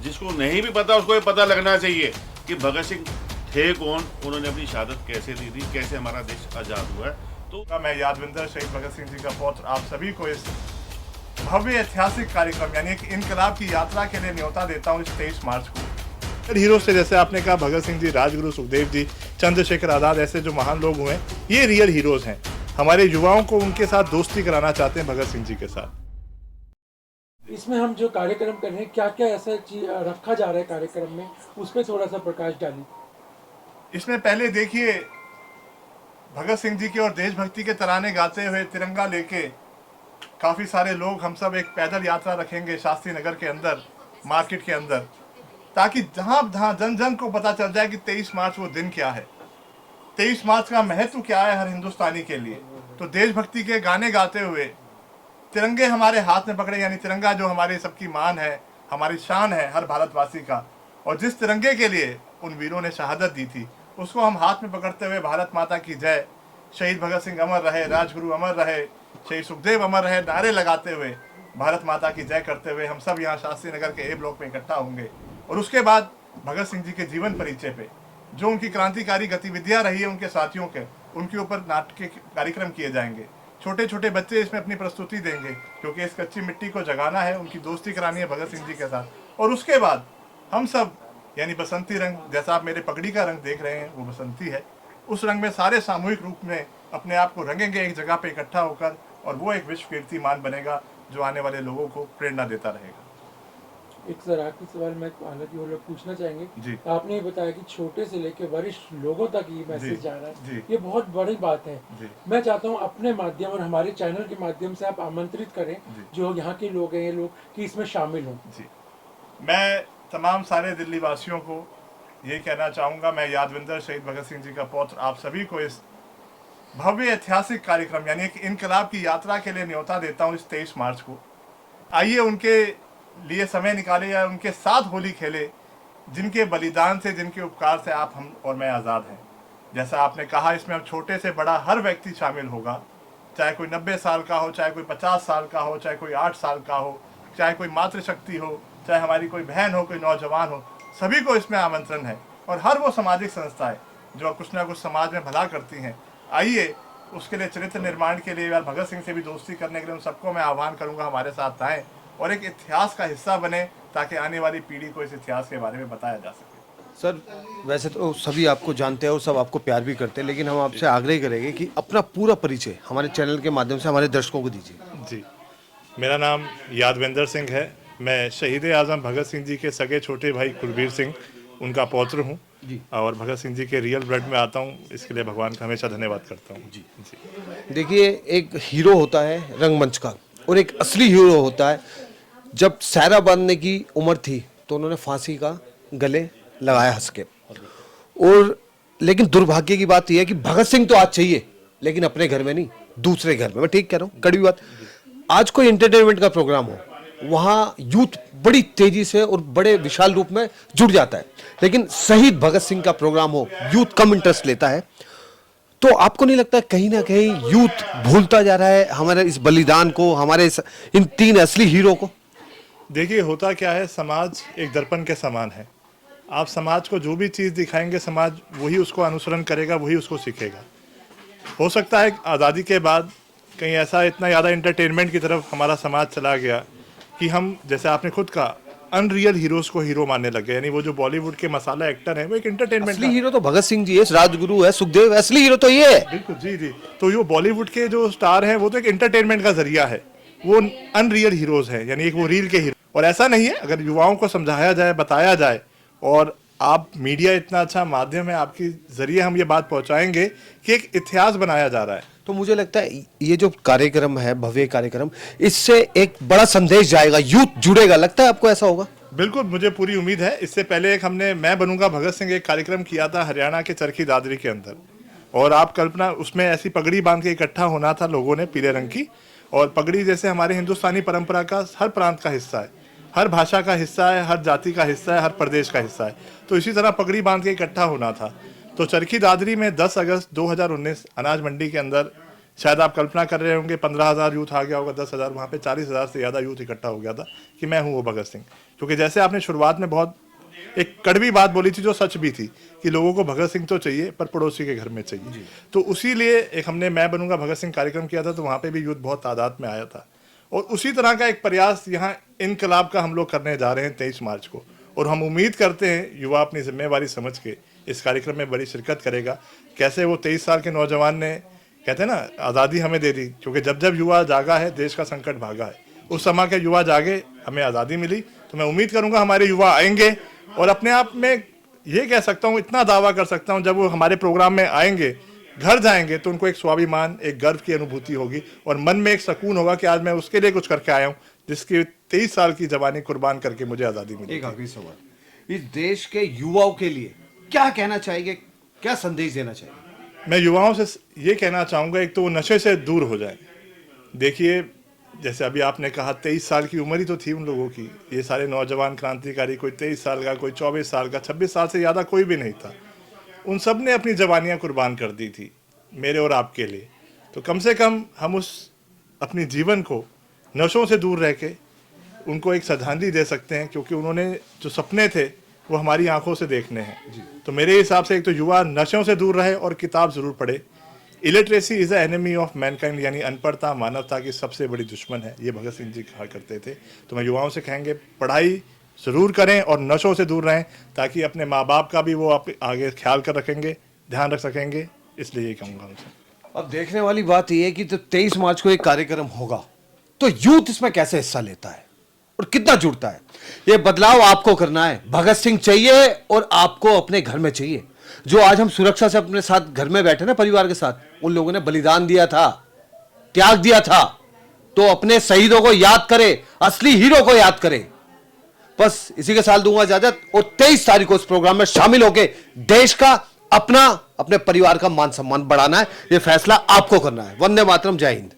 जिसको नहीं भी पता उसको ये पता लगना चाहिए कि भगत सिंह थे कौन, उन्होंने अपनी शहादत कैसे दी थी, कैसे हमारा देश आज़ाद हुआ है। तो मैं यादविंदर शहीद भगत सिंह जी का पौत्र आप सभी को इस भव्य ऐतिहासिक कार्यक्रम यानी एक इनकलाब की यात्रा के लिए न्योता देता हूँ इस 23 मार्च को। हीरो से जैसे आपने कहा भगत सिंह जी, राजगुरु सुखदेव जी, चंद्रशेखर आज़ाद, ऐसे जो महान लोग हुए ये रियल हीरोज हैं। हमारे युवाओं को उनके साथ दोस्ती कराना चाहते हैं भगत सिंह जी के साथ। इसमें हम जो कार्यक्रम कर रहे हैं क्या क्या ऐसा चीज रखा जा रहा है कार्यक्रम में, उस पर थोड़ा सा प्रकाश डालिए। इसमें पहले देखिए भगत सिंह जी की और देशभक्ति के तराने गाते हुए तिरंगा लेके काफ़ी सारे लोग हम सब एक पैदल यात्रा रखेंगे शास्त्री नगर के अंदर, मार्केट के अंदर, ताकि जहाँ जन जन को पता चल जाए कि 23 मार्च वो दिन क्या है, 23 मार्च का महत्व क्या है हर हिंदुस्तानी के लिए। तो देशभक्ति के गाने गाते हुए तिरंगे हमारे हाथ में पकड़े, यानी तिरंगा जो हमारे सबकी मान है, हमारी शान है हर भारतवासी का, और जिस तिरंगे के लिए उन वीरों ने शहादत दी थी उसको हम हाथ में पकड़ते हुए भारत माता की जय, शहीद भगत सिंह अमर रहे, राजगुरु अमर रहे, शहीद सुखदेव अमर रहे नारे लगाते हुए भारत माता की जय करते हुए हम सब यहाँ शास्त्री नगर के ए ब्लॉक में इकट्ठा होंगे। और उसके बाद भगत सिंह जी के जीवन परिचय पे जो उनकी क्रांतिकारी गतिविधियाँ रही है उनके साथियों के, उनके ऊपर नाटक कार्यक्रम किए जाएंगे। छोटे छोटे बच्चे इसमें अपनी प्रस्तुति देंगे क्योंकि इस कच्ची मिट्टी को जगाना है, उनकी दोस्ती करानी है भगत सिंह जी के साथ। और उसके बाद हम सब यानी बसंती रंग, जैसा आप मेरे पगड़ी का रंग देख रहे हैं वो बसंती है, उस रंग में सारे सामूहिक रूप में अपने आप को रंगेंगे एक जगह पे इकट्ठा होकर, और वो एक विश्व कीर्तिमान बनेगा जो आने वाले लोगों को प्रेरणा देता रहेगा। एक सर आखिरी सवाल मैं हालांकि वो लोग पूछना चाहेंगे जी। आपने ये बताया कि छोटे से लेकर वरिष्ठ लोगों तक ये मैसेज जा रहा है, जी। ये बहुत बड़ी बात है। जी। मैं चाहता हूँ अपने माध्यम और हमारे चैनल के माध्यम से आप आमंत्रित करें जो यहाँ के लोग हैं, ये लोग कि इसमें शामिल हों। जी, मैं तमाम सारे दिल्ली वासियों को ये कहना चाहूँगा, मैं यादविंदर शहीद भगत सिंह जी का पौत्र आप सभी को इस भव्य ऐतिहासिक कार्यक्रम यानी एक इनकलाब की यात्रा के लिए न्योता देता हूँ इस 23 मार्च को। आइए उनके लिए समय निकाले या उनके साथ होली खेले जिनके बलिदान से, जिनके उपकार से आप, हम और मैं आज़ाद हैं। जैसा आपने कहा इसमें अब छोटे से बड़ा हर व्यक्ति शामिल होगा, चाहे कोई 90 साल का हो, चाहे कोई 50 साल का हो, चाहे कोई 8 साल का हो, चाहे कोई मातृशक्ति हो, चाहे हमारी कोई बहन हो, कोई नौजवान हो, सभी को इसमें आमंत्रण है। और हर वो सामाजिक संस्थाएं जो कुछ ना कुछ समाज में भला करती हैं, आइए उसके लिए, चरित्र निर्माण के लिए या भगत सिंह से भी दोस्ती करने के लिए उन सबको मैं आह्वान करूंगा हमारे साथ आएँ और एक इतिहास का हिस्सा बने ताकि आने वाली पीढ़ी को इस इतिहास के बारे में बताया जा सके। सर वैसे तो सभी आपको जानते हैं और सब आपको प्यार भी करते हैं, लेकिन हम आपसे आग्रह करेंगे कि अपना पूरा परिचय हमारे चैनल के माध्यम से हमारे दर्शकों को दीजिए। जी, मेरा नाम यादविंदर सिंह है, मैं शहीद आज़म भगत सिंह जी के सगे छोटे भाई कुलबीर सिंह उनका पौत्र हूँ और भगत सिंह जी के रियल ब्लड में आता हूँ, इसके लिए भगवान का हमेशा धन्यवाद करता हूँ। जी जी। देखिए, एक हीरो होता है रंगमंच का और एक असली हीरो होता है। जब सहरा बांधने की उम्र थी तो उन्होंने फांसी का गले लगाया हंस के, और लेकिन दुर्भाग्य की बात यह है कि भगत सिंह तो आज चाहिए लेकिन अपने घर में नहीं, दूसरे घर में। मैं ठीक कह रहा हूँ? कड़वी बात। आज कोई एंटरटेनमेंट का प्रोग्राम हो, वहाँ यूथ बड़ी तेजी से और बड़े विशाल रूप में जुड़ जाता है, लेकिन शहीद भगत सिंह का प्रोग्राम हो, यूथ कम इंटरेस्ट लेता है। तो आपको नहीं लगता कहीं ना कहीं यूथ भूलता जा रहा है हमारे इस बलिदान को, हमारे इन 3 असली हीरो को? देखिए, होता क्या है, समाज एक दर्पण के समान है। आप समाज को जो भी चीज़ दिखाएंगे समाज वही उसको अनुसरण करेगा, वही उसको सीखेगा। हो सकता है आज़ादी के बाद कहीं ऐसा इतना ज़्यादा एंटरटेनमेंट की तरफ हमारा समाज चला गया कि हम, जैसे आपने खुद कहा, अनरियल हीरोज को हीरो मानने लगे, यानी वो जो बॉलीवुड के मसाला एक्टर हैं वो एक एंटरटेनमेंट। असली हीरो तो भगत सिंह जी है, राजगुरु है, सुखदेव, असली हीरो तो ये है। बिल्कुल, जी जी। तो ये बॉलीवुड के जो स्टार हैं वो तो एक एंटरटेनमेंट का जरिया है, वो अनरियल हीरोज हैं, यानी एक वो रील के हीरो। और ऐसा नहीं है, अगर युवाओं को समझाया जाए, बताया जाए, और आप मीडिया इतना अच्छा माध्यम है, आपके जरिए हम ये बात पहुंचाएंगे कि एक इतिहास बनाया जा रहा है। तो मुझे लगता है ये जो कार्यक्रम है, भव्य कार्यक्रम, इससे एक बड़ा संदेश जाएगा, यूथ जुड़ेगा। लगता है आपको ऐसा होगा? बिल्कुल, मुझे पूरी उम्मीद है। इससे पहले एक हमने मैं बनूंगा भगत सिंह एक कार्यक्रम किया था हरियाणा के चरखी दादरी के अंदर, और आप कल्पना, उसमें ऐसी पगड़ी बांध के इकट्ठा होना था लोगों ने, पीले रंग की। और पगड़ी जैसे हमारे हिंदुस्तानी परंपरा का हर प्रांत का हिस्सा है, हर भाषा का हिस्सा है, हर जाति का हिस्सा है, हर प्रदेश का हिस्सा है, तो इसी तरह पगड़ी बांध के इकट्ठा होना था। तो चरखी दादरी में 10 अगस्त 2019 अनाज मंडी के अंदर शायद आप कल्पना कर रहे होंगे 15,000 यूथ आ गया होगा, 10,000, वहाँ पे 40,000 से ज़्यादा यूथ इकट्ठा हो गया था कि मैं हूँ वो भगत सिंह। क्योंकि जैसे आपने शुरुआत में बहुत एक कड़वी बात बोली थी जो सच भी थी कि लोगों को भगत सिंह तो चाहिए पर पड़ोसी के घर में चाहिए। तो उसी लिए एक हमने मैं बनूंगा भगत सिंह कार्यक्रम किया था, तो वहाँ पे भी यूथ बहुत तादाद में आया था। और उसी तरह का एक प्रयास यहाँ इनकलाब का हम लोग करने जा रहे हैं 23 मार्च को। और हम उम्मीद करते हैं युवा अपनी जिम्मेवारी समझ के इस कार्यक्रम में बड़ी शिरकत करेगा। कैसे वो 23 साल के नौजवान ने कहते हैं ना आज़ादी हमें दे दी, क्योंकि जब जब युवा जागा है देश का संकट भागा है। उस समय के युवा जागे, हमें आज़ादी मिली। तो मैं उम्मीद करूंगा हमारे युवा आएंगे और अपने आप में ये कह सकता हूँ, इतना दावा कर सकता हूँ, जब वो हमारे प्रोग्राम में आएंगे, घर जाएंगे तो उनको एक स्वाभिमान, एक गर्व की अनुभूति होगी और मन में एक सुकून होगा कि आज मैं उसके लिए कुछ करके आया हूँ जिसकी 23 साल की जवानी कुर्बान करके मुझे आज़ादी मिली। एक आखिरी सवाल, इस देश के युवाओं के लिए क्या कहना चाहिए, क्या संदेश देना चाहिए? मैं युवाओं से ये कहना चाहूँगा, एक तो वो नशे से दूर हो जाए। देखिए जैसे अभी आपने कहा 23 साल की उम्र ही तो थी उन लोगों की। ये सारे नौजवान क्रांतिकारी, कोई 23 साल का, कोई 24 साल का, 26 साल से ज़्यादा कोई भी नहीं था। उन सब ने अपनी जवानियाँ कुर्बान कर दी थी मेरे और आपके लिए। तो कम से कम हम उस अपनी जीवन को नशों से दूर रह के उनको एक श्रद्धांजलि दे सकते हैं, क्योंकि उन्होंने जो सपने थे वो हमारी आंखों से देखने हैं। तो मेरे हिसाब से एक तो युवा नशों से दूर रहे और किताब ज़रूर पढ़े। Illiteracy is a enemy of Mankind, यानी अनपढ़ता मानवता की सबसे बड़ी दुश्मन है, ये भगत सिंह जी कहा करते थे। तो मैं युवाओं से कहेंगे पढ़ाई ज़रूर करें और नशों से दूर रहें, ताकि अपने माँ बाप का भी वो आप आगे ख्याल कर रखेंगे, ध्यान रख सकेंगे। इसलिए ये कहूँगा उनसे। अब देखने वाली बात यह है कि जब 23 मार्च को एक कार्यक्रम होगा तो यूथ इसमें कैसे हिस्सा लेता है और कितना जुड़ता है। ये बदलाव आपको करना है। भगत सिंह चाहिए और आपको अपने घर में चाहिए। जो आज हम सुरक्षा से अपने साथ घर में बैठे ना परिवार के साथ, उन लोगों ने बलिदान दिया था, त्याग दिया था। तो अपने शहीदों को याद करें, असली हीरो को याद करें। बस इसी के साथ दूंगा इजाजत और 23 तारीख को इस प्रोग्राम में शामिल होकर देश का, अपना, अपने परिवार का मान सम्मान बढ़ाना है। यह फैसला आपको करना है। वंदे मातरम, जय हिंद।